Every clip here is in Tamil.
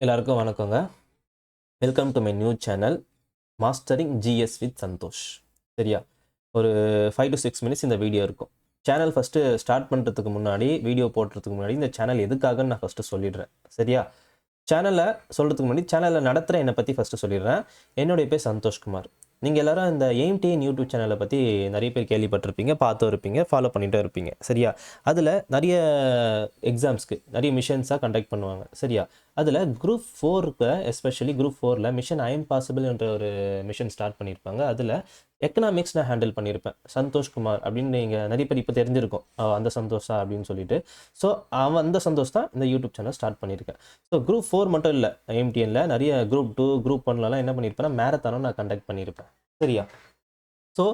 எல்லாருக்கும் வணக்கங்க. Welcome to my new channel mastering GS with Santhosh. சரியா, ஒரு 5 to 6 மினிட்ஸ் இந்த வீடியோ இருக்கும். சேனல் ஃபஸ்ட்டு ஸ்டார்ட் பண்ணுறதுக்கு முன்னாடி, வீடியோ போடுறதுக்கு முன்னாடி இந்த சேனல் எதுக்காகன்னு நான் ஃபஸ்ட்டு சொல்லிடுறேன். சரியா, சேனலை சொல்கிறதுக்கு முன்னாடி சேனலில் நடத்துகிற என்னை பற்றி ஃபஸ்ட்டு சொல்லிடுறேன். என்னுடைய பேர் சந்தோஷ்குமார். நீங்கள் எல்லோரும் இந்த எய்ம்டிஎன் யூடியூப் சேனலை பற்றி நிறைய பேர் கேள்விப்பட்டிருப்பீங்க, பார்த்தும் இருப்பீங்க, ஃபாலோ பண்ணிகிட்டே இருப்பீங்க. சரியா, அதில் நிறைய எக்ஸாம்ஸ்க்கு நிறைய மிஷன்ஸாக கண்டக்ட் பண்ணுவாங்க. சரியா, அதில் குரூப் 4க்கு எஸ்பெஷலி குரூப் 4ல் மிஷன் ஐ எம் பாசிபிள் என்ற ஒரு மிஷன் ஸ்டார்ட் பண்ணியிருப்பாங்க. அதில் எக்கனாமிக்ஸ் நான் ஹேண்டில் பண்ணியிருப்பேன். சந்தோஷ்குமார் அப்படின்னு நீங்கள் நிறைய பேர் இப்போ தெரிஞ்சிருக்கும், அந்த சந்தோஷா அப்படின்னு சொல்லிட்டு. ஸோ அந்த சந்தோஷ் தான் இந்த யூடியூப் சேனல் ஸ்டார்ட் பண்ணியிருக்கேன். ஸோ குரூப் 4 மட்டும் இல்லை, எம்டிஎனில் நிறைய குரூப் 2 குரூப் 1லலாம் என்ன பண்ணியிருப்பேன்னா மேரத்தானும் நான் கண்டக்ட் பண்ணியிருப்பேன். சரியா, ஸோ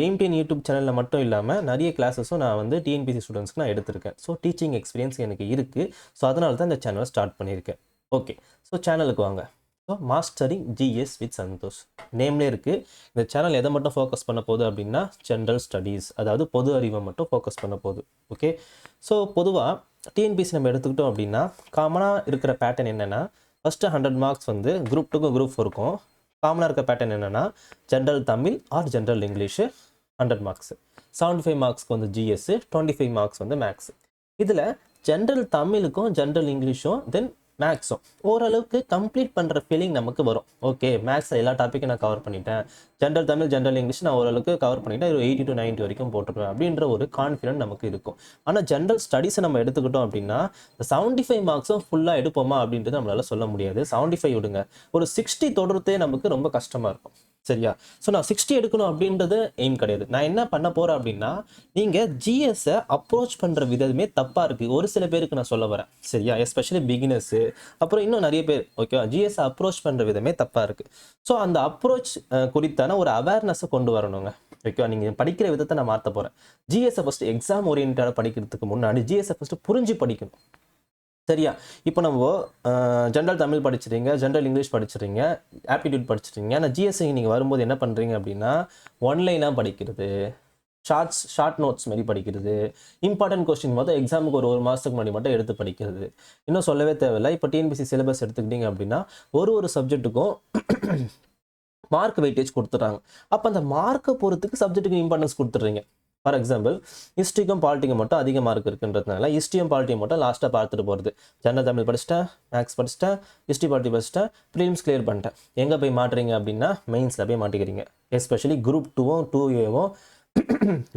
எய்ம்டிஎன் யூடியூப் சேனலில் மட்டும் இல்லாமல் நிறைய கிளாஸஸும் நான் வந்து டிஎன்பிசி ஸ்டூடெண்ட்ஸ்க்கு நான் எடுத்திருக்கேன். ஸோ டீச்சிங் எக்ஸ்பீரியன்ஸ் எனக்கு இருக்குது. ஸோ அதனால தான் இந்த சேனலை ஸ்டார்ட் பண்ணியிருக்கேன். ஓகே, ஸோ சேனலுக்கு வாங்க. So mastering GS with Santhosh நேம்லே இருக்குது. இந்த சேனல் எதை மட்டும் ஃபோக்கஸ் பண்ண போகுது அப்படின்னா ஜென்ரல் ஸ்டடீஸ், அதாவது பொது அறிவை மட்டும் ஃபோக்கஸ் பண்ண போகுது. ஓகே, ஸோ பொதுவாக டிஎன்பிசி நம்ம எடுத்துக்கிட்டோம் அப்படின்னா காமனாக இருக்கிற பேட்டர்ன் என்னென்னா, ஃபஸ்ட்டு 100 மார்க்ஸ் வந்து குரூப் 2க்கும் குரூப் 4க்கும் காமனாக இருக்க பேட்டர்ன் என்னென்னா general Tamil or general English 100 marks, 75 மார்க்ஸ்க்கு வந்து ஜிஎஸ்ஸு, 25 மார்க்ஸ் வந்து மேக்ஸு. இதில் ஜென்ரல் தமிழுக்கும் ஜென்ரல் இங்கிலீஷும் தென் மேக்ஸும் ஓரளவுக்கு கம்ப்ளீட் பண்ணுற ஃபீலிங் நமக்கு வரும். ஓகே, மேக்ஸில் எல்லா டாப்பிக்கும் நான் கவர் பண்ணிட்டேன், ஜென்ரல் தமிழ் ஜென்ரல் இங்கிலீஷ் நான் ஓரளவுக்கு கவர் பண்ணிட்டேன், ஒரு 80 to 90 வரைக்கும் போட்டுருவேன் அப்படின்ற ஒரு கான்ஃபிடென்ட் நமக்கு இருக்கும். ஆனால் ஜென்ரல் ஸ்டடீஸை நம்ம எடுத்துக்கிட்டோம் அப்படின்னா 75 மார்க்ஸும் ஃபுல்லாக எடுப்போமா அப்படின்றது நம்மளால சொல்ல முடியாது. 75 விடுங்க, ஒரு 60 தொடர்றதே நமக்கு ரொம்ப கஷ்டமாக இருக்கும். சரியா, ஸோ நான் 60 எடுக்கணும் அப்படின்றது எய்ம் கிடையாது. நான் என்ன பண்ண போகிறேன் அப்படின்னா, நீங்கள் ஜிஎஸ்ஸை அப்ரோச் பண்ணுற விதமே தப்பாக இருக்குது. ஒரு சில பேருக்கு நான் சொல்ல வரேன். சரியா, எஸ்பெஷலி பிகினர்ஸு, அப்புறம் இன்னும் நிறைய பேர் ஓகேவா, ஜிஎஸ்ஸை அப்ரோச் பண்ணுற விதமே தப்பாக இருக்குது. ஸோ அந்த அப்ரோச் குறித்தான ஒரு அவேர்னஸை கொண்டு வரணுங்க. ஓகேவா, நீங்கள் படிக்கிற விதத்தை நான் மாற்ற போகிறேன். ஜிஎஸ்ஸை ஃபஸ்ட்டு எக்ஸாம் ஓரியன்டாக படிக்கிறதுக்கு முன்னாடி ஜிஎஸ்ஸை ஃபஸ்ட்டு புரிஞ்சு படிக்கணும். சரியா, இப்போ நம்ம ஜென்ரல் தமிழ் படிச்சிடுறீங்க, ஜென்ரல் இங்கிலீஷ் படிச்சிடுறீங்க, ஆப்டிடியூட் படிச்சிடுறீங்க. ஆனால் ஜிஎஸ்ஐ நீங்கள் வரும்போது என்ன பண்ணுறீங்க அப்படின்னா ஒன்லைனாக படிக்கிறது, ஷார்ட் நோட்ஸ் மாதிரி படிக்கிறது, இம்பார்ட்டன்ட் கொஸ்டின் மொத்தம் எக்ஸாமுக்கு ஒரு மாதத்துக்கு முன்னாடி மட்டும் எடுத்து படிக்கிறது. இன்னும் சொல்லவே தேவையில்லை. இப்போ டிஎன்பிசி சிலபஸ் எடுத்துக்கிட்டிங்க அப்படின்னா ஒரு சப்ஜெக்ட்டுக்கும் மார்க் வெயிட்டேஜ் கொடுத்துட்றாங்க. அப்போ அந்த மார்க்கை பொறுத்துக்கு சப்ஜெக்ட்டுக்கு இம்பார்ட்டன்ஸ் கொடுத்துட்றீங்க. ஃபார் எக்ஸாம்பிள், ஹிஸ்ட்ரிக்கும் பாலிட்டிக்கும் மட்டும் அதிக மார்க் இருக்குன்றதுனால ஹிஸ்ட்ரியும் பாலிட்டியும் மட்டும் லாஸ்ட்டாக பார்த்துட்டு போகிறது. ஜென்ரல் தமிழ் படிச்சிட்டேன், மேக்ஸ் படிச்சிட்டேன், ஹிஸ்ட்ரி பாலிட்டி படிச்சிட்டேன், ப்ரிலிம்ஸ் கிளியர் பண்ணிட்டேன். எங்கே போய் மாட்டுறீங்க அப்படின்னா மெயின்ஸில் போய் மாட்டிக்கிறீங்க. எஸ்பெஷலி குரூப் 2வும் 2Aவும்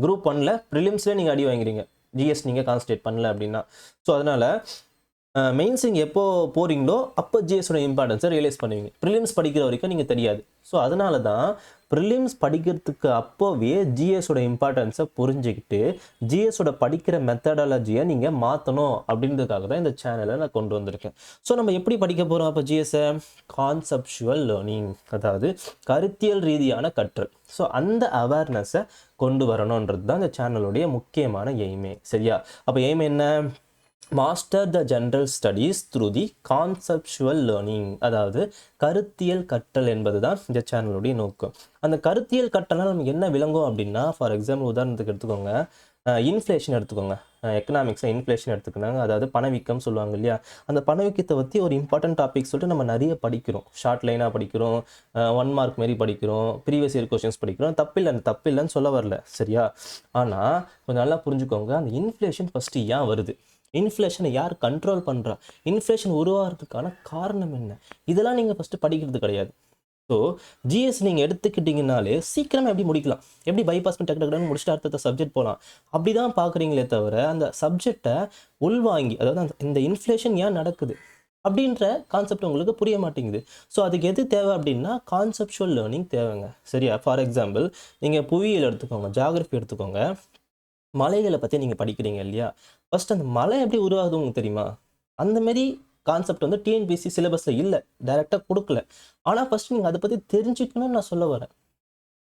குரூப் 1ல் ப்ரிலிம்ஸ்லேயே நீங்கள் அடி வாங்கிறீங்க, ஜிஎஸ் நீங்கள் கான்சன்ட்ரேட் பண்ணல அப்படின்னா. ஸோ அதனால் மெயின்ஸிங் எப்போ போகிறீங்களோ அப்போ ஜிஎஸோட இம்பார்ட்டன்ஸை ரியலைஸ் பண்ணுவீங்க. ப்ரிலிம்ஸ் படிக்கிற வரைக்கும் நீங்கள் தெரியாது. ஸோ அதனால தான் ப்ரிலிம்ஸ் படிக்கிறதுக்கு அப்போவே ஜிஎஸோட இம்பார்ட்டன்ஸை புரிஞ்சுக்கிட்டு ஜிஎஸோட படிக்கிற மெத்தடாலஜியை நீங்கள் மாற்றணும் அப்படின்றதுக்காக தான் இந்த சேனலை நான் கொண்டு வந்திருக்கேன். ஸோ நம்ம எப்படி படிக்க போகிறோம் அப்போ ஜிஎஸை? கான்செப்சுவல் லேர்னிங், அதாவது கருத்தியல் ரீதியான கற்றல். ஸோ அந்த அவேர்னஸை கொண்டு வரணுன்றது தான் இந்த சேனலுடைய முக்கியமான எய்மே. சரியா, அப்போ எய்ம் என்ன? Master the general studies through the conceptual learning, அதாவது கருத்தியல் கற்றல் என்பது தான் இந்த சேனலுடைய நோக்கம். அந்த கருத்தியல் கற்றலால் நமக்கு என்ன விளங்கும் அப்படின்னா, ஃபார் எக்ஸாம்பிள் உதாரணத்துக்கு எடுத்துக்கோங்க, இன்ஃப்ளேஷன் எடுத்துக்கோங்க, எக்கனாமிக்ஸில் இன்ஃப்ளேஷன் எடுத்துக்கினாங்க, அதாவது பணவீக்கம் சொல்லுவாங்க இல்லையா. அந்த பணவீக்கத்தை பற்றி ஒரு இம்பார்ட்டன்ட் டாபிக் சொல்லிட்டு நம்ம நிறைய படிக்கிறோம். ஷார்ட் லைனாக படிக்கிறோம், 1 மார்க் மாரி படிக்கிறோம், ப்ரீவியஸ் இயர் கொஸ்டின்ஸ் படிக்கிறோம். தப்பில்லைன்னு சொல்ல வரல. சரியா, ஆனால் கொஞ்சம் நல்லா புரிஞ்சுக்கோங்க, அந்த இன்ஃப்ளேஷன் ஃபஸ்ட்டு ஏன் வருது, இன்ஃப்ளேஷனை யார் கண்ட்ரோல் பண்ணுறா, இன்ஃப்ளேஷன் உருவாகிறதுக்கான காரணம் என்ன, இதெல்லாம் நீங்கள் ஃபஸ்ட்டு படிக்கிறது கிடையாது. ஸோ ஜிஎஸ் நீங்கள் எடுத்துக்கிட்டிங்கனாலே சீக்கிரமாக எப்படி முடிக்கலாம், எப்படி பைபாஸ் பண்ணி டக்கு முடிச்சுட்டு அடுத்த சப்ஜெக்ட் போகலாம், அப்படி தான் பார்க்குறீங்களே தவிர அந்த சப்ஜெக்டை உள்வாங்கி, அதாவது இந்த இன்ஃப்ளேஷன் ஏன் நடக்குது அப்படின்ற கான்செப்ட் உங்களுக்கு புரிய மாட்டேங்குது. ஸோ அதுக்கு எது தேவை அப்படின்னா கான்செப்சுவல் லேர்னிங் தேவைங்க. சரியா, ஃபார் எக்ஸாம்பிள் நீங்கள் புவியியல் எடுத்துக்கோங்க, ஜியாகிரஃபி எடுத்துக்கோங்க, மலைகளை பற்றி நீங்கள் படிக்கிறீங்க இல்லையா. ஃபஸ்ட் அந்த மலை எப்படி உருவாகுது உங்களுக்கு தெரியுமா? அந்தமாரி கான்செப்ட் வந்து டிஎன்பிசி சிலபஸில் இல்லை, டைரெக்டாக கொடுக்கல. ஆனால் ஃபஸ்ட்டு நீங்கள் அதை பற்றி தெரிஞ்சுக்கணும்னு நான் சொல்ல வரேன்.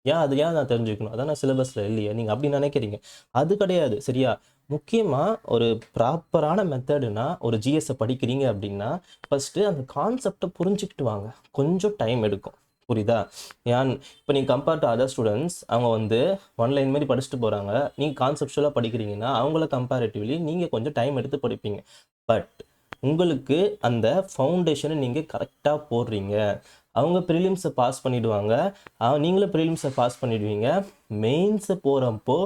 ஏன் நான் தெரிஞ்சுக்கணும், அதான் நான் சிலபஸில் இல்லையே, நீங்கள் அப்படி நினைக்கிறீங்க. அது கிடையாது. சரியா, முக்கியமாக ஒரு ப்ராப்பரான மெத்தடுனா ஒரு ஜிஎஸ்ஸை படிக்கிறீங்க அப்படின்னா ஃபஸ்ட்டு அந்த கான்செப்டை புரிஞ்சுக்கிட்டு வாங்க. கொஞ்சம் டைம் எடுக்கும், புரியுதா? இப்போ நீங்கள் கம்பேர் டு அதர் ஸ்டூடெண்ட்ஸ், அவங்க வந்து ஒன்லைன் மாதிரி படிச்சுட்டு போகிறாங்க. நீங்கள் கான்செப்சுவலாக படிக்கிறீங்கன்னா அவங்கள கம்பேரிட்டிவ்லி நீங்கள் கொஞ்சம் டைம் எடுத்து படிப்பீங்க. பட் உங்களுக்கு அந்த ஃபவுண்டேஷனை நீங்கள் கரெக்டாக போடுறீங்க. அவங்க ப்ரிலிம்ஸை பாஸ் பண்ணிவிடுவாங்க, நீங்களும் ப்ரிலிம்ஸை பாஸ் பண்ணிடுவீங்க. மெயின்ஸை போகிறப்போ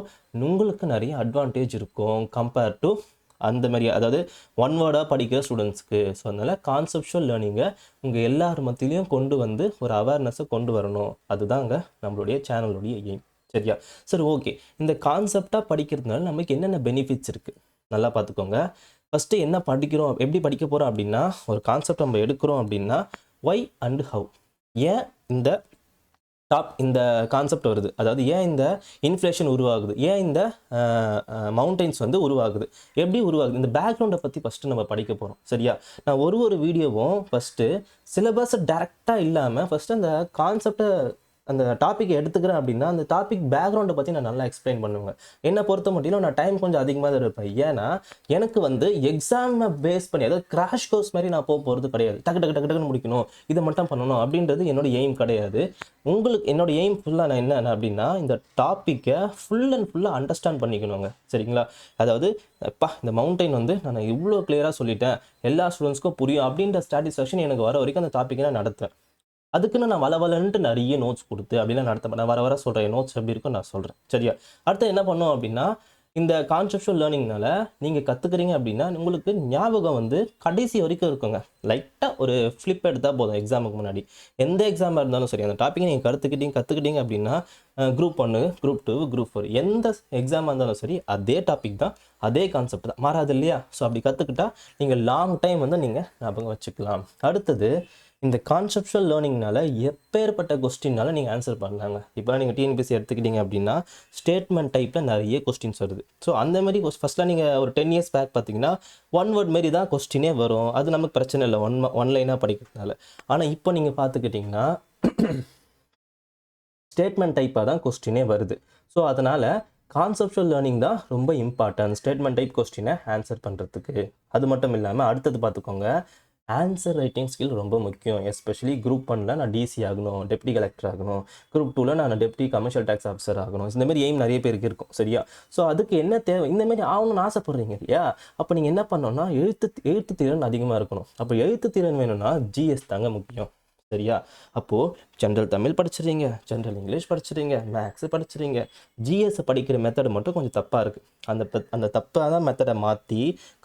உங்களுக்கு நிறைய அட்வான்டேஜ் இருக்கும் கம்பேர் டு அந்த மாதிரி, அதாவது ஒன் வேர்டாக படிக்கிற ஸ்டூடெண்ட்ஸ்க்கு. ஸோ அதனால் கான்செப்ஷுவல் லேர்னிங்கை உங்கள் எல்லார் மத்தியிலையும் கொண்டு வந்து ஒரு அவேர்னஸை கொண்டு வரணும். அதுதாங்க நம்மளுடைய சேனலுடைய எய்ம். சரியா? சரி, ஓகே. இந்த கான்செப்டாக படிக்கிறதுனால நமக்கு என்னென்ன பெனிஃபிட்ஸ் இருக்குது நல்லா பார்த்துக்கோங்க. ஃபஸ்ட்டு என்ன படிக்கிறோம், எப்படி படிக்க போகிறோம் அப்படின்னா, ஒரு கான்செப்ட் நம்ம எடுக்கிறோம் அப்படின்னா ஒய் அண்ட் ஹவ், ஏன் இந்த கான்செப்ட் வருது, அதாவது ஏன் இந்த இன்ஃப்ளேஷன் உருவாகுது, ஏன் இந்த மவுண்டெயின்ஸ் வந்து உருவாகுது, எப்படி உருவாகுது, இந்த பேக்ரவுண்டை பற்றி ஃபஸ்ட்டு நம்ம படிக்க போகிறோம். சரியா? நான் ஒரு வீடியோவும் ஃபஸ்ட்டு சிலபஸை டேரெக்டாக இல்லாமல் ஃபஸ்ட்டு அந்த கான்செப்டை, அந்த டாப்பிக்கை எடுத்துக்கிறேன் அப்படின்னா அந்த டாபிக் பேக்ரவுண்டை பற்றி நான் நல்லா எக்ஸ்பிளைன் பண்ணுவேன். என்னை பொறுத்த மட்டும் நான் டைம் கொஞ்சம் அதிகமாக தான் இருப்பேன். ஏன்னா எனக்கு வந்து எக்ஸாமை பேஸ் பண்ணி, அதாவது கிராஷ் கோர்ஸ் மாதிரி நான் போகிறது கிடையாது. டக்குன்னு முடிக்கணும், இதை மட்டும் பண்ணணும் அப்படின்றது என்னோட எய்ம் கிடையாது. என்னோட எய்ம் ஃபுல்லாக நான் என்ன அப்படின்னா, இந்த டாப்பிக்கை ஃபுல் அண்ட் ஃபுல்லாக அண்டர்ஸ்டாண்ட் பண்ணிக்கணுங்க. சரிங்களா? அதாவது இந்த மவுண்டைன் வந்து நான் இவ்வளோ கிளியராக சொல்லிட்டேன், எல்லா ஸ்டூடெண்ட்ஸ்க்கும் புரியும் அப்படின்ற சாட்டிஸ்ஃபேக்ஷன் எனக்கு வர வரைக்கும் அந்த டாப்பிக்கை நான் நடத்துவேன். அதுக்குன்னு நான் வளவலன்ட்டு நிறைய நோட்ஸ் கொடுத்து அப்படிலாம் நடத்த, நான் வர சொல்கிறேன் நோட்ஸ் எப்படி இருக்கும் நான் சொல்கிறேன். சரியா? அடுத்து என்ன பண்ணோம் அப்படின்னா, இந்த கான்செப்ஷுவல் லேர்னிங்னால நீங்கள் கற்றுக்குறீங்க அப்படின்னா உங்களுக்கு ஞாபகம் வந்து கடைசி வரைக்கும் இருக்குங்க. லைட்டாக ஒரு ஃப்ளிப் எடுத்தால் போதும். எக்ஸாமுக்கு முன்னாடி எந்த எக்ஸாமாக இருந்தாலும் சரி, அந்த டாப்பிக்கை நீங்கள் கற்றுக்கிட்டீங்க அப்படின்னா, குரூப் 1, குரூப் 2, குரூப் 4 எந்த எக்ஸாமாக இருந்தாலும் சரி அதே டாபிக் தான், அதே கான்செப்ட் தான், மாறாது இல்லையா? ஸோ அப்படி கற்றுக்கிட்டா நீங்கள் லாங் டைம் வந்து நீங்கள் ஞாபகம் வச்சுக்கலாம். அடுத்தது, இந்த கான்செப்ஷுவல் லேர்னிங்னால எப்பேற்பட்ட கொஸ்டின்னால நீங்கள் ஆன்சர் பண்ணலாங்க. இப்போ நீங்கள் டிஎன்பிஎஸ்சி எடுத்துக்கிட்டீங்க அப்படின்னா ஸ்டேட்மெண்ட் டைப்பில் நிறைய கொஸ்டின்ஸ் வருது. ஸோ அந்த மாதிரி ஃபஸ்ட்லாம் நீங்கள் ஒரு 10 years பேக் பார்த்தீங்கன்னா ஒன் வேர்ட் மாரி தான் கொஸ்டினே வரும். அது நமக்கு பிரச்சனை இல்லை, ஒன் லைனாக படிக்கிறதுனால. ஆனால் இப்போ நீங்கள் பார்த்துக்கிட்டிங்கன்னா ஸ்டேட்மெண்ட் டைப்பாக தான் கொஸ்டினே வருது. ஸோ அதனால் கான்செப்ஷுவல் லேர்னிங் தான் ரொம்ப இம்பார்ட்டன்ட் ஸ்டேட்மெண்ட் டைப் கொஸ்டினை ஆன்சர் பண்ணுறதுக்கு. அது மட்டும் இல்லாமல் அடுத்தது பார்த்துக்கோங்க, ஆன்சர் ரைட்டிங் ஸ்கில் ரொம்ப முக்கியம். எஸ்பெஷலி குரூப் 1ல் நான் டிசி ஆகணும், டெப்டி கலெக்டர் ஆகணும், குரூப் 2ல் நான் டெப்டி கமர்ஷியல் டேக்ஸ் ஆஃபீஸர் ஆகணும். இந்தமாரி எய்ம் நிறைய பேருக்கு இருக்கும். சரியா? ஸோ அதுக்கு என்ன தேவை, இந்தமாரி ஆகணும்னு ஆசைப்படுறீங்க இல்லையா? அப்போ நீங்கள் என்ன பண்ணணும்னா எழுத்து திறன் அதிகமாக இருக்கணும். அப்போ எழுத்து திறன் வேணும்னா ஜிஎஸ் தாங்க முக்கியம். சரியா? அப்போது ஜென்ரல் தமிழ் படிச்சிடுறீங்க, ஜென்ரல் இங்கிலீஷ் படிச்சிடுறீங்க, மேக்ஸு படிச்சிடுறீங்க, ஜிஎஸ் படிக்கிற மெத்தடு மட்டும் கொஞ்சம் தப்பாக இருக்குது. அந்த தப்பான மெத்தடை மாற்றி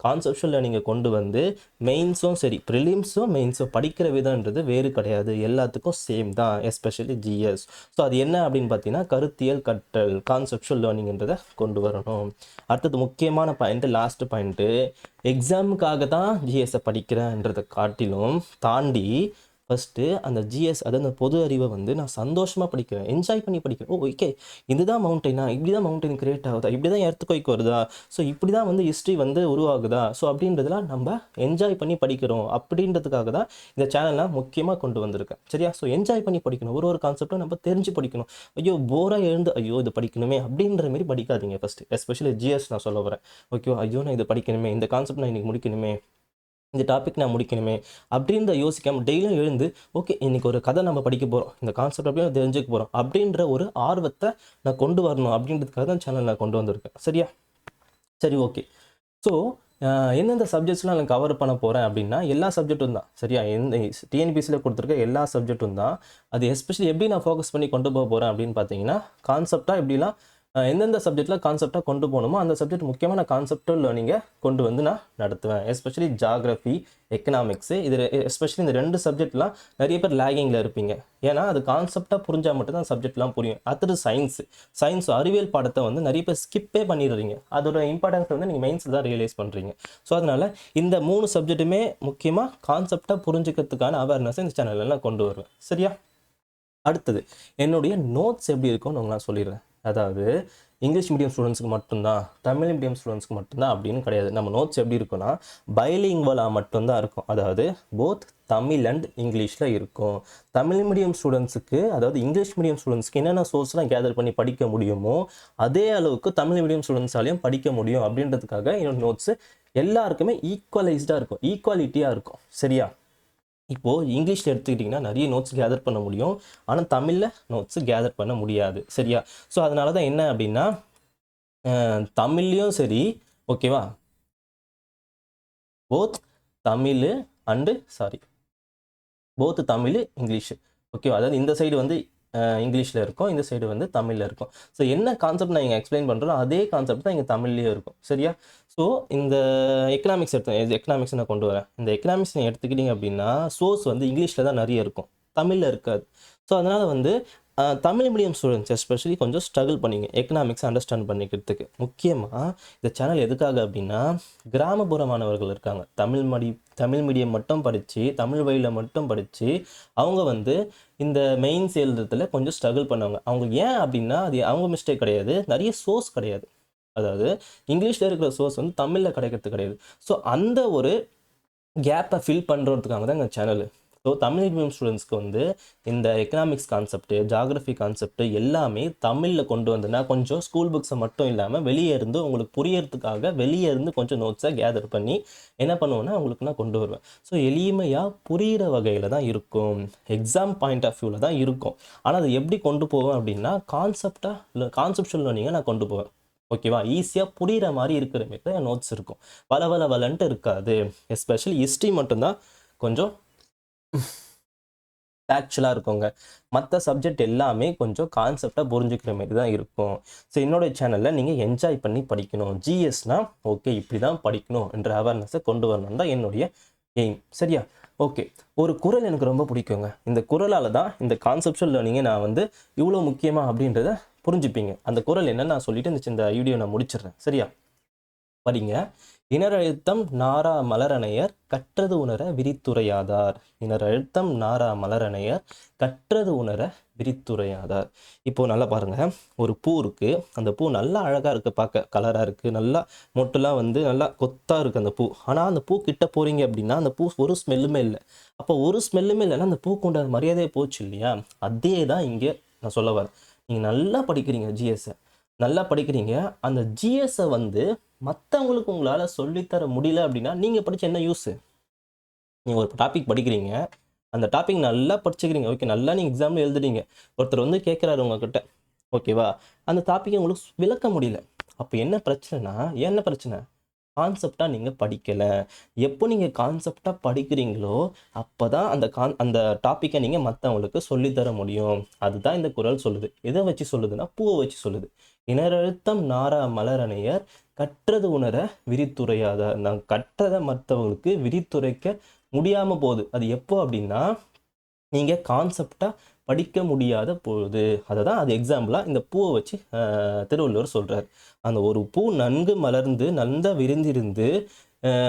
கான்செப்ஷுவல் லேர்னிங்கை கொண்டு வந்து மெயின்ஸும் சரி, ப்ரிலிம்ஸும் மெயின்ஸும் படிக்கிற விதம்ன்றது வேறு கிடையாது, எல்லாத்துக்கும் சேம் தான், எஸ்பெஷலி ஜிஎஸ். ஸோ அது என்ன அப்படின்னு பார்த்தீங்கன்னா கருத்தியல் கற்றல், கான்செப்ஷுவல் லேர்னிங்ன்றதை கொண்டு வரணும். அடுத்தது முக்கியமான பாயிண்ட்டு, லாஸ்ட்டு பாயிண்ட்டு, எக்ஸாமுக்காக தான் ஜிஎஸை படிக்கிறேன்றதை காட்டிலும் தாண்டி ஃபஸ்ட்டு அந்த ஜிஎஸ், அதாவது அந்த பொது அறிவை வந்து நான் சந்தோஷமாக படிக்கிறேன், என்ஜாய் பண்ணி படிக்கிறேன். ஓகே, இதுதான் மவுண்டெயினா, இப்படி தான் மவுண்டெயின் கிரியேட் ஆகுதா, இப்படி தான் எர்த்குவைக் வருதா, ஸோ இப்படி தான் வந்து ஹிஸ்ட்ரி வந்து உருவாகுதா, ஸோ அப்படின்றதெல்லாம் நம்ம என்ஜாய் பண்ணி படிக்கிறோம். அப்படின்றதுக்காக தான் இந்த சேனல்லாம் முக்கியமாக கொண்டு வந்திருக்கேன். சரியா? ஸோ என்ஜாய் பண்ணி படிக்கணும், ஒரு கான்செப்டும் நம்ம தெரிஞ்சு படிக்கணும். ஐயோ போராக எழுந்து ஐயோ இது படிக்கணுமே அப்படின்ற மாரி படிக்காதீங்க ஃபஸ்ட்டு. எஸ்பெஷலி ஜிஎஸ் நான் சொல்ல வரேன். ஓகே, ஐயோ நான் இதை படிக்கணுமே, இந்த கான்செப்ட் நான் இன்றைக்கி முடிக்கணுமே, இந்த டாபிக் நான் முடிக்கணுமே அப்படின்ற யோசிக்காமல் டெய்லியும் எழுந்து ஓகே இன்றைக்கி ஒரு கதை நம்ம படிக்க போகிறோம், இந்த கான்செப்ட் அப்படியே தெரிஞ்சுக்க போகிறோம் அப்படின்ற ஒரு ஆர்வத்தை நான் கொண்டு வரணும். அப்படின்றதுக்காக தான் சேனல் நான் கொண்டு வந்திருக்கேன். சரியா? சரி, ஓகே. ஸோ எந்தெந்த சப்ஜெக்ட்ஸ்லாம் நான் கவர் பண்ண போகிறேன் அப்படின்னா எல்லா சப்ஜெக்ட்டும் தான். சரியா? டிஎன்பிஎஸ்சியில் கொடுத்துருக்க எல்லா சப்ஜெக்ட்டும் தான். அது எஸ்பெஷலி எப்படி நான் ஃபோக்கஸ் பண்ணி கொண்டு போக போகிறேன் அப்படின்னு பார்த்தீங்கன்னா, கான்செப்டாக எப்படிலாம் எந்தெந்த சப்ஜெக்டில் கான்செப்டாக கொண்டு போகணுமோ அந்த சப்ஜெக்ட் முக்கியமாக நான் கான்செப்டல் லேர்னிங்கை கொண்டு வந்து நான் நடத்துவேன். எஸ்பெஷலி ஜாகிரஃபி, எக்கனாமிக்ஸு, இது எஸ்பெஷலி இந்த 2 சப்ஜெக்ட்லாம் நிறைய பேர் லேகிங்கில் இருப்பீங்க. ஏன்னா அது கான்செப்டாக புரிஞ்சால் மட்டும்தான் சப்ஜெக்ட்லாம் புரியும். அடுத்தது சயின்ஸ் அறிவியல் பாடத்தை வந்து நிறைய பேர் ஸ்கிப்பே பண்ணிடுறீங்க. அதோட இம்பார்ட்டன்ஸ் வந்து நீங்கள் மெயின்ஸில் தான் ரியலைஸ் பண்ணுறீங்க. ஸோ அதனால் இந்த 3 சப்ஜெக்ட்டுமே முக்கியமாக கான்செப்டாக புரிஞ்சுக்கிறதுக்கான அவேர்னஸை இந்த சேனலில் நான் கொண்டு வருவேன். சரியா? அடுத்தது என்னுடைய நோட்ஸ் எப்படி இருக்கும்னு நான் சொல்லிடுறேன். அதாவது இங்கிலீஷ் மீடியம் ஸ்டூடெண்ட்ஸ்க்கு மட்டும்தான், தமிழ் மீடியம் ஸ்டூடெண்ட்ஸ்க்கு மட்டும்தான் அப்படின்னு கிடையாது. நம்ம நோட்ஸ் எப்படி இருக்குன்னா பைலிங்குவலாக மட்டும்தான் இருக்கும். அதாவது போத் தமிழ் அண்ட் இங்கிலீஷில் இருக்கும். தமிழ் மீடியம் ஸ்டூடெண்ட்ஸுக்கு, அதாவது இங்கிலீஷ் மீடியம் ஸ்டூடெண்ட்ஸ்க்கு என்னென்ன சோர்ஸ்லாம் கேதர் பண்ணி படிக்க முடியுமோ அதே அளவுக்கு தமிழ் மீடியம் ஸ்டூடெண்ட்ஸாலையும் படிக்க முடியும் அப்படின்றதுக்காக என்னோட நோட்ஸு எல்லாருக்குமே ஈக்குவலைஸ்டாக இருக்கும், ஈக்குவாலிட்டியாக இருக்கும். சரியா? இப்போது இங்கிலீஷில் எடுத்துக்கிட்டிங்கன்னா நிறைய நோட்ஸ் கேதர் பண்ண முடியும், ஆனால் தமிழில் நோட்ஸு கேதர் பண்ண முடியாது. சரியா? ஸோ அதனால தான் என்ன அப்படின்னா தமிழ்லேயும் சரி, ஓகேவா, both Tamil and both Tamil English. Okay, அதாவது இந்த சைடு வந்து இங்கிலீஷில் இருக்கும், இந்த சைடு வந்து தமிழில் இருக்கும். ஸோ என்ன கான்செப்ட் நான் இங்கே எக்ஸ்பிளைன் பண்ணுறோம் அதே கான்செப்ட் தான் இங்கே தமிழ்லேயே இருக்கும். சரியா? ஸோ இந்த எக்கனாமிக்ஸ் எக்கனாமிக்ஸ் நான் கொண்டு வரேன். இந்த எக்கனாமிக்ஸ் நீங்கள் எடுத்துக்கிட்டீங்க அப்படின்னா சோர்ஸ் வந்து இங்கிலீஷில் தான் நிறைய இருக்கும், தமிழில் இருக்காது. ஸோ அதனால் வந்து தமிழ் மீடியம் ஸ்டூடெண்ட்ஸ் எஸ்பெஷலி கொஞ்சம் ஸ்ட்ரகிள் பண்ணிங்க எக்கனாமிக்ஸ் அண்டர்ஸ்டாண்ட் பண்ணிக்கிறதுக்கு. முக்கியமாக இந்த சேனல் எதுக்காக அப்படின்னா கிராமப்புற மாணவர்கள் இருக்காங்க, தமிழ் மீடியம் மட்டும் படித்து தமிழ் வழியில் மட்டும் படித்து அவங்க வந்து இந்த மெயின்ஸ் எழுதுறதுல கொஞ்சம் ஸ்ட்ரகிள் பண்ணவங்க. அவங்க ஏன் அப்படின்னா அது அவங்க மிஸ்டேக் கிடையாது, நிறைய சோர்ஸ் கிடையாது. அதாவது இங்கிலீஷில் இருக்கிற சோர்ஸ் வந்து தமிழில் கிடைக்கிறது கிடையாது. ஸோ அந்த ஒரு கேப்பை ஃபில் பண்ணுறதுக்காக தான் எங்கள் சேனல். ஸோ தமிழ் மீடியம் ஸ்டூடெண்ட்ஸ்க்கு வந்து இந்த எக்கனாமிக்ஸ் கான்செப்ட்டு, ஜாகிரஃபி கான்செப்ட்டு எல்லாமே தமிழில் கொண்டு வந்தேன்னா கொஞ்சம் ஸ்கூல் புக்ஸை மட்டும் இல்லாமல் வெளியே இருந்து உங்களுக்கு புரியறதுக்காக வெளியே இருந்து கொஞ்சம் நோட்ஸை கேதர் பண்ணி என்ன பண்ணுவேன்னா உங்களுக்கு நான் கொண்டு வருவேன். ஸோ எளிமையாக புரிகிற வகையில் தான் இருக்கும், எக்ஸாம் பாயிண்ட் ஆஃப் வியூவில் தான் இருக்கும். ஆனால் அது எப்படி கொண்டு போவேன் அப்படின்னா கான்செப்ஷுவல் லேர்னிங்கை நான் கொண்டு போவேன். ஓகேவா? ஈஸியாக புரிகிற மாதிரி இருக்கிற மாரி தான் என் நோட்ஸ் இருக்கும், வளன்ட்டு இருக்காது. எஸ்பெஷலி ஹிஸ்ட்ரி மட்டும்தான் கொஞ்சம் ஆக்சுவலாக இருக்குங்க. மற்ற சப்ஜெக்ட் எல்லாமே கொஞ்சம் கான்செப்டாக புரிஞ்சுக்கிற மாரி தான் இருக்கும். ஸோ என்னோடய சேனலில் நீங்கள் என்ஜாய் பண்ணி படிக்கணும், ஜிஎஸ்னால் ஓகே இப்படி தான் படிக்கணும் என்ற அவேர்னஸை கொண்டு வரணும் தான் என்னுடைய எய்ம். சரியா? ஓகே, ஒரு குறள் எனக்கு ரொம்ப பிடிக்குங்க. இந்த குறளால் தான் இந்த கான்செப்ஷுவல் லேர்னிங்கை நான் வந்து இவ்வளோ முக்கியமாக அப்படின்றத புரிஞ்சுப்பீங்க. அந்த குறள் என்னன்னு நான் சொல்லிவிட்டு இந்த வீடியோ நான் முடிச்சிடுறேன். சரியா? படிங்க. இனரழுத்தம் நாரா மலரணையர் கற்றது உணர விரித்துரையாதார். இனரழுத்தம் நாரா மலரணையர் கற்றது உணர விரித்துரையாதார். இப்போது நல்லா பாருங்கள், ஒரு பூ இருக்குது, அந்த பூ நல்லா அழகாக இருக்குது, பார்க்க கலராக இருக்குது, நல்லா மொட்டுலாம் வந்து நல்லா கொத்தாக இருக்குது அந்த பூ. ஆனால் அந்த பூ கிட்ட போகிறீங்க அப்படின்னா அந்த பூ ஒரு ஸ்மெல்லுமே இல்லை. அப்போ ஒரு ஸ்மெல்லுமே இல்லைன்னா அந்த பூ கொண்ட மரியாதையே போச்சு இல்லையா? அதே தான் இங்கே நான் சொல்ல வரேன். நீங்கள் நல்லா படிக்கிறீங்க, ஜிஎஸ்ஸை நல்லா படிக்கிறீங்க, அந்த ஜிஎஸ்ஸை வந்து மற்றவங்களுக்கு உங்களால் சொல்லித்தர முடியல அப்படின்னா நீங்கள் படித்த என்ன யூஸு? நீங்கள் ஒரு டாபிக் படிக்கிறீங்க, அந்த டாபிக் நல்லா படிச்சுக்கிறீங்க, ஓகே, நல்லா நீங்கள் எக்ஸாமில் எழுதுறீங்க, ஒருத்தர் வந்து கேட்குறாரு உங்ககிட்ட, ஓகேவா, அந்த டாப்பிக்கை உங்களுக்கு விளக்க முடியல. அப்போ என்ன பிரச்சனைனா, என்ன பிரச்சனை? கான்செப்டாக நீங்கள் படிக்கலை. எப்போ நீங்கள் கான்செப்டாக படிக்கிறீங்களோ அப்போ தான் அந்த டாப்பிக்கை நீங்கள் மற்றவங்களுக்கு சொல்லித்தர முடியும். அதுதான் இந்த குறள் சொல்லுது. எதை வச்சு சொல்லுதுன்னா பூவை வச்சு சொல்லுது. இனரழுத்தம் நாரா மலரணையர் கற்றது உணர விரித்துரையாதார். நான் கற்றதை மற்றவங்களுக்கு விரித்துரைக்க முடியாமல் போகுது. அது எப்போ அப்படின்னா நீங்கள் கான்செப்டாக படிக்க முடியாத பொழுது. அதை தான் அது எக்ஸாம்பிளாக இந்த பூவை வச்சு திருவள்ளுவர் சொல்கிறார். அந்த ஒரு பூ நன்கு மலர்ந்து நல்ல விரிந்திருந்து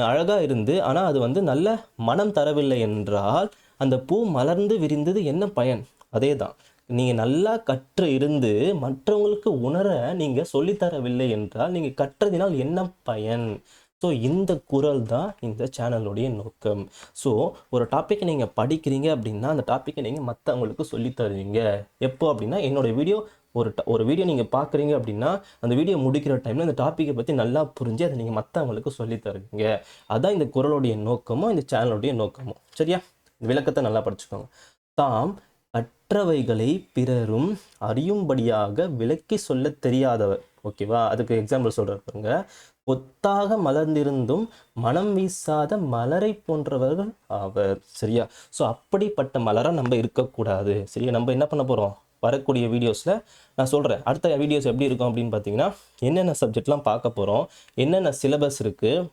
அழகாக இருந்து ஆனால் அது வந்து நல்ல மனம் தரவில்லை என்றால் அந்த பூ மலர்ந்து விரிந்தது என்ன பயன்? அதே தான், நீங்கள் நல்லா கற்று இருந்து மற்றவங்களுக்கு உணர நீங்கள் சொல்லித்தரவில்லை என்றால் நீங்கள் கற்றதினால் என்ன பயன்? ஸோ இந்த குறள் தான் இந்த சேனலுடைய நோக்கம். ஸோ ஒரு டாப்பிக்கை நீங்கள் படிக்கிறீங்க அப்படின்னா அந்த டாப்பிக்கை நீங்கள் மற்றவங்களுக்கு சொல்லித்தருவீங்க. எப்போ அப்படின்னா என்னோடய வீடியோ ஒரு வீடியோ நீங்கள் பார்க்குறீங்க அப்படின்னா அந்த வீடியோ முடிக்கிற டைமில் அந்த டாப்பிக்கை பற்றி நல்லா புரிஞ்சு அதை நீங்கள் மற்றவங்களுக்கு சொல்லித்தருவீங்க. அதுதான் இந்த குறளுடைய நோக்கமும் இந்த சேனலுடைய நோக்கமும். சரியா? இந்த விளக்கத்தை நல்லா படிச்சுக்கோங்க. தாம் கற்றவைகளை பிறரும் அறியும்படியாக விளக்கி சொல்ல தெரியாதவர். ஓகேவா? அதுக்கு எக்ஸாம்பிள் சொல்கிறாங்க. ஒத்தாக மலர்ந்திருந்தும் மனம் வீசாத மலரை போன்றவர்கள் ஆவர். சரியா? ஸோ அப்படிப்பட்ட மலராக நம்ம இருக்கக்கூடாது. சரியா? நம்ம என்ன பண்ண போகிறோம்? வரக்கூடிய வீடியோஸில் நான் சொல்கிறேன். அடுத்த வீடியோஸ் எப்படி இருக்கும் அப்படின்னு பார்த்தீங்கன்னா என்னென்ன சப்ஜெக்ட்லாம் பார்க்க போகிறோம், என்னென்ன சிலபஸ் இருக்குது.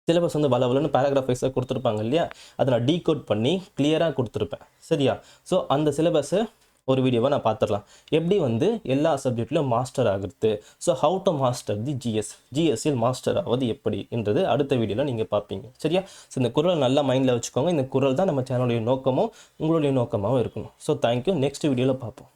சிலபஸ் வந்து வளவலன்னு பேராகிராஃப் வைஸாக கொடுத்துருப்பாங்க இல்லையா? அதை நான் டீகோட் பண்ணி கிளியராக கொடுத்துருப்பேன். சரியா? ஸோ அந்த சிலபஸை ஒரு வீடியோவை நான் பார்த்துடலாம். எப்படி வந்து எல்லா சப்ஜெக்ட்லையும் மாஸ்டர் ஆகுறது. So how to master the ஜிஎஸ்சில் மாஸ்டர் ஆகுது எப்படின்றது அடுத்த வீடியோவில் நீங்கள் பார்ப்பீங்க. சரியா? ஸோ இந்த குறளை நல்லா மைண்டில் வச்சுக்கோங்க. இந்த குறள் தான் நம்ம சேனலுடைய நோக்கமும் உங்களுடைய நோக்கமாகவும் இருக்கணும். So thank you. நெக்ஸ்ட் வீடியோவில் பார்ப்போம்.